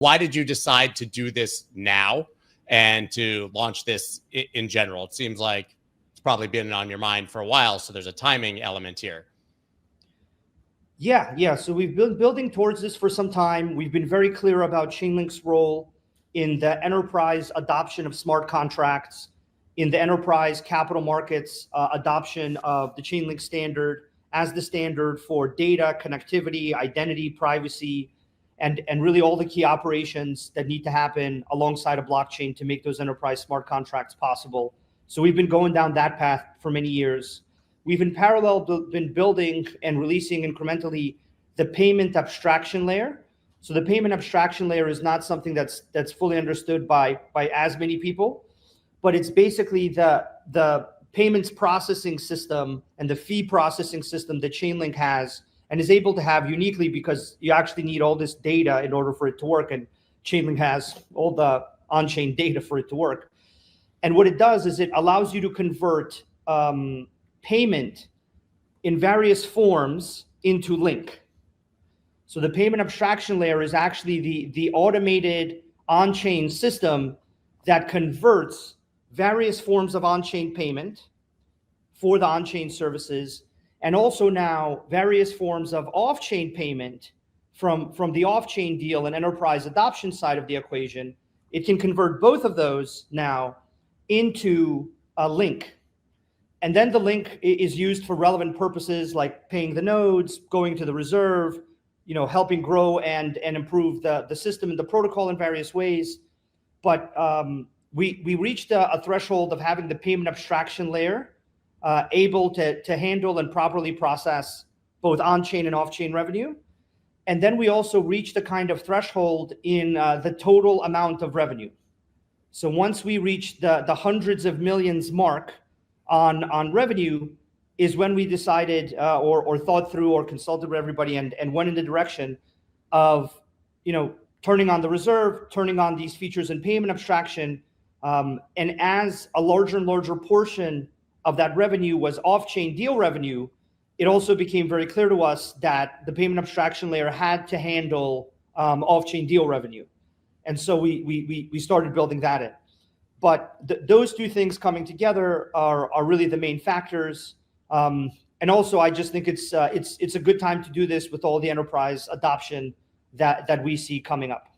Why did you decide to do this now and to launch this in general? It seems like it's probably been on your mind for a while, so there's a timing element here. Yeah. So we've been building towards this for some time. We've been very clear about Chainlink's role in the enterprise adoption of smart contracts, in the enterprise capital markets adoption of the Chainlink standard as the standard for data, connectivity, identity, privacy, and really all the key operations that need to happen alongside a blockchain to make those enterprise smart contracts possible. So we've been going down that path for many years. We've in parallel been building and releasing incrementally the payment abstraction layer. So the payment abstraction layer is not something that's fully understood by as many people, but it's basically the payments processing system and the fee processing system that Chainlink has and is able to have uniquely, because you actually need all this data in order for it to work, and Chainlink has all the on-chain data for it to work. And what it does is it allows you to convert payment in various forms into link. So the payment abstraction layer is actually the automated on-chain system that converts various forms of on-chain payment for the on-chain services, and also now various forms of off-chain payment from the off-chain deal and enterprise adoption side of the equation. It can convert both of those now into a link. And then the link is used for relevant purposes like paying the nodes, going to the reserve, helping grow and improve the system and the protocol in various ways. But we reached a threshold of having the payment abstraction layer able to handle and properly process both on-chain and off-chain revenue. And then we also reached a kind of threshold in the total amount of revenue. So once we reached the hundreds of millions mark on revenue is when we decided or thought through or consulted with everybody and went in the direction of, turning on the reserve, turning on these features in payment abstraction. And as a larger and larger portion of that revenue was off-chain deal revenue, it also became very clear to us that the payment abstraction layer had to handle off-chain deal revenue. And so we started building that in. But those two things coming together are really the main factors. And also, I just think it's a good time to do this with all the enterprise adoption that we see coming up.